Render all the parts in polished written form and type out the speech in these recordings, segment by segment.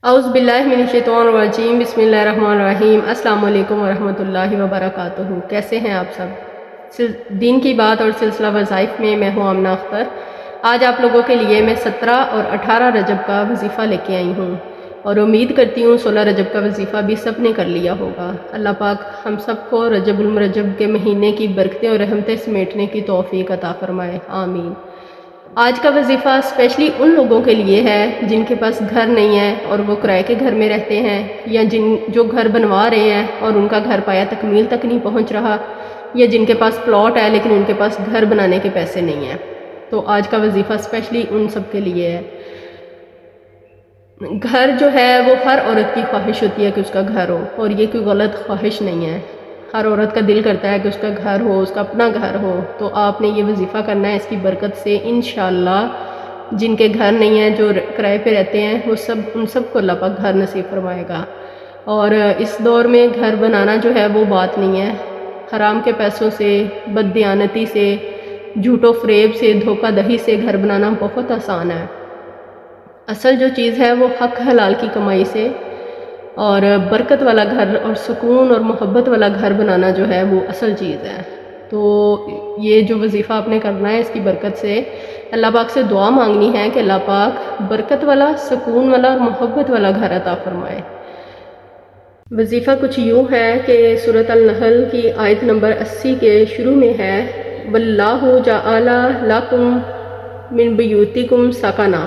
اعوذ باللہ من الشیطان الرجیم، بسم اللہ الرحمن الرحیم۔ السلام علیکم ورحمۃ اللہ وبرکاتہ۔ کیسے ہیں آپ سب؟ دین کی بات اور سلسلہ وظائف میں میں ہوں آمنہ اختر۔ آج آپ لوگوں کے لیے میں 17 اور 18 رجب کا وظیفہ لے کے آئی ہوں، اور امید کرتی ہوں 16 رجب کا وظیفہ بھی سب نے کر لیا ہوگا۔ اللہ پاک ہم سب کو رجب المرجب کے مہینے کی برکتیں اور رحمتیں سمیٹنے کی توفیق عطا فرمائے، آمین۔ آج کا وظیفہ اسپیشلی ان لوگوں کے لیے ہے جن کے پاس گھر نہیں ہے اور وہ کرائے کے گھر میں رہتے ہیں، یا جو گھر بنوا رہے ہیں اور ان کا گھر پایا تکمیل تک نہیں پہنچ رہا، یا جن کے پاس پلاٹ ہے لیکن ان کے پاس گھر بنانے کے پیسے نہیں ہیں۔ تو آج کا وظیفہ اسپیشلی ان سب کے لیے ہے۔ گھر جو ہے وہ ہر عورت کی خواہش ہوتی ہے کہ اس کا گھر ہو، اور یہ کوئی غلط خواہش نہیں ہے۔ ہر عورت کا دل کرتا ہے کہ اس کا گھر ہو، اس کا اپنا گھر ہو۔ تو آپ نے یہ وظیفہ کرنا ہے، اس کی برکت سے انشاءاللہ جن کے گھر نہیں ہیں، جو کرائے پہ رہتے ہیں، ان سب کو اللہ پاک گھر نصیب فرمائے گا۔ اور اس دور میں گھر بنانا جو ہے وہ بات نہیں ہے۔ حرام کے پیسوں سے، بددیانتی سے، جھوٹ و فریب سے، دھوکہ دہی سے گھر بنانا بہت آسان ہے۔ اصل جو چیز ہے وہ حق حلال کی کمائی سے اور برکت والا گھر اور سکون اور محبت والا گھر بنانا جو ہے وہ اصل چیز ہے۔ تو یہ جو وظیفہ آپ نے کرنا ہے، اس کی برکت سے اللہ پاک سے دعا مانگنی ہے کہ اللہ پاک برکت والا، سکون والا اور محبت والا گھر عطا فرمائے۔ وظیفہ کچھ یوں ہے کہ سورۃ النحل کی آیت نمبر 80 کے شروع میں ہے، واللہ جعل لکم من بیوتکم سکنا،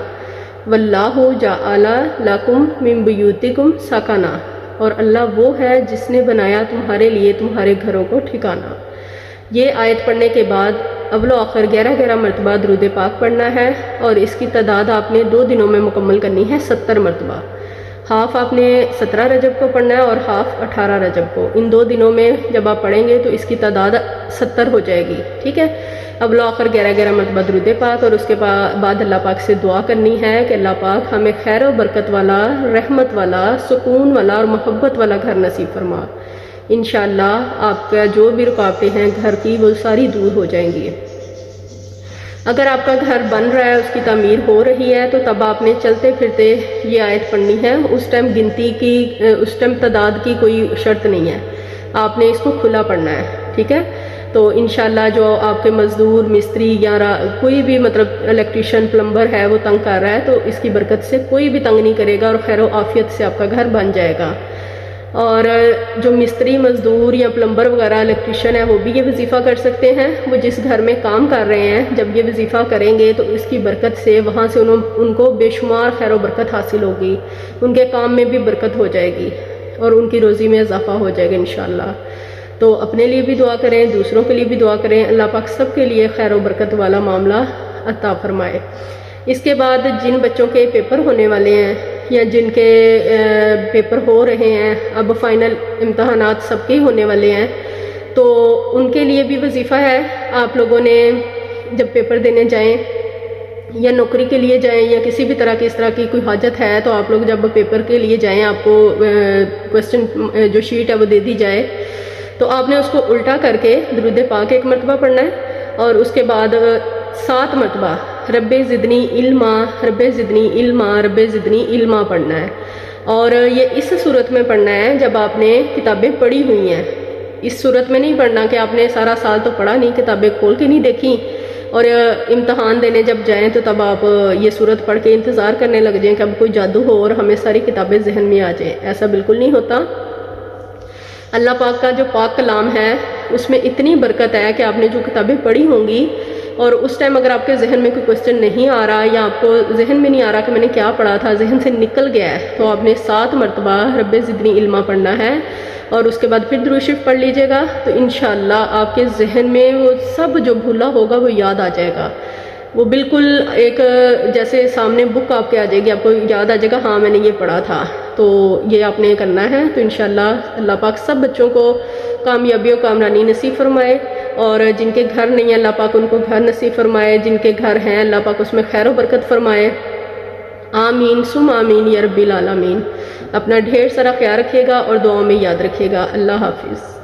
واللہ جعل لکم من بیوتکم سکنا، اور اللہ وہ ہے جس نے بنایا تمہارے لیے تمہارے گھروں کو ٹھکانہ۔ یہ آیت پڑھنے کے بعد اول و آخر 11 مرتبہ درود پاک پڑھنا ہے، اور اس کی تعداد آپ نے 2 دنوں میں مکمل کرنی ہے 70 مرتبہ۔ ہاف آپ نے 17 رجب کو پڑھنا ہے اور ہاف 18 رجب کو۔ ان 2 دنوں میں جب آپ پڑھیں گے تو اس کی تعداد 70 ہو جائے گی، ٹھیک ہے۔ اول و آخر 11 مرتبہ درود پاک، اور اس کے بعد اللہ پاک سے دعا کرنی ہے کہ اللہ پاک ہمیں خیر و برکت والا، رحمت والا، سکون والا اور محبت والا گھر نصیب فرما۔ انشاءاللہ آپ کا جو بھی رکاوٹیں ہیں گھر کی وہ ساری دور ہو جائیں گی۔ اگر آپ کا گھر بن رہا ہے، اس کی تعمیر ہو رہی ہے، تو تب آپ نے چلتے پھرتے یہ آیت پڑھنی ہے۔ اس ٹائم گنتی کی، اس ٹائم تعداد کی کوئی شرط نہیں ہے، آپ نے اس کو کھلا پڑھنا ہے، ٹھیک ہے۔ تو انشاءاللہ جو آپ کے مزدور، مستری یا کوئی بھی مطلب الیکٹریشین، پلمبر ہے وہ تنگ کر رہا ہے، تو اس کی برکت سے کوئی بھی تنگ نہیں کرے گا، اور خیر و عافیت سے آپ کا گھر بن جائے گا۔ اور جو مستری، مزدور یا پلمبر وغیرہ، الیکٹریشین ہے، وہ بھی یہ وظیفہ کر سکتے ہیں۔ وہ جس گھر میں کام کر رہے ہیں، جب یہ وظیفہ کریں گے تو اس کی برکت سے وہاں سے ان کو بے شمار خیر و برکت حاصل ہوگی، ان کے کام میں بھی برکت ہو جائے گی، اور ان کی روزی میں اضافہ ہو جائے گا انشاءاللہ۔ تو اپنے لیے بھی دعا کریں، دوسروں کے لیے بھی دعا کریں، اللہ پاک سب کے لیے خیر و برکت والا معاملہ عطا فرمائے۔ اس کے بعد جن بچوں کے پیپر ہونے والے ہیں یا جن کے پیپر ہو رہے ہیں، اب فائنل امتحانات سب کے ہونے والے ہیں، تو ان کے لیے بھی وظیفہ ہے۔ آپ لوگوں نے جب پیپر دینے جائیں یا نوکری کے لیے جائیں یا کسی بھی طرح کی اس طرح کی کوئی حاجت ہے، تو آپ لوگ جب پیپر کے لیے جائیں، آپ کو کوسچن جو شیٹ ہے وہ دے دی جائے، تو آپ نے اس کو الٹا کر کے درود پاک 1 مرتبہ پڑھنا ہے، اور اس کے بعد 7 مرتبہ رب زدنی علما، رب زدنی علما، رب زدنی علما پڑھنا ہے۔ اور یہ اس صورت میں پڑھنا ہے جب آپ نے کتابیں پڑھی ہوئی ہیں۔ اس صورت میں نہیں پڑھنا کہ آپ نے سارا سال تو پڑھا نہیں، کتابیں کھول کے نہیں دیکھی، اور امتحان دینے جب جائیں تو تب آپ یہ صورت پڑھ کے انتظار کرنے لگ جائیں کہ اب کوئی جادو ہو اور ہمیں ساری کتابیں ذہن میں آ جائیں۔ ایسا بالکل نہیں ہوتا۔ اللہ پاک کا جو پاک کلام ہے اس میں اتنی برکت ہے کہ آپ نے جو کتابیں پڑھی ہوں گی، اور اس ٹائم اگر آپ کے ذہن میں کوئی کوسچن نہیں آ رہا، یا آپ کو ذہن میں نہیں آ رہا کہ میں نے کیا پڑھا تھا، ذہن سے نکل گیا ہے، تو آپ نے 7 مرتبہ رب زدنی علما پڑھنا ہے، اور اس کے بعد پھر درود شریف پڑھ لیجئے گا، تو انشاءاللہ آپ کے ذہن میں وہ سب جو بھولا ہوگا وہ یاد آ جائے گا۔ وہ بالکل ایک جیسے سامنے بک آپ کے آ جائے گی، آپ کو یاد آ جائے گا ہاں میں نے یہ پڑھا تھا۔ تو یہ آپ نے کرنا ہے۔ تو انشاءاللہ اللہ پاک سب بچوں کو کامیابی و کامرانی نصیب فرمائے، اور جن کے گھر نہیں ہے اللہ پاک ان کو گھر نصیب فرمائے، جن کے گھر ہیں اللہ پاک اس میں خیر و برکت فرمائے، آمین ثم آمین یا رب العالمین۔ اپنا ڈھیر سارا خیال رکھیے گا اور دعاؤں میں یاد رکھیے گا۔ اللہ حافظ۔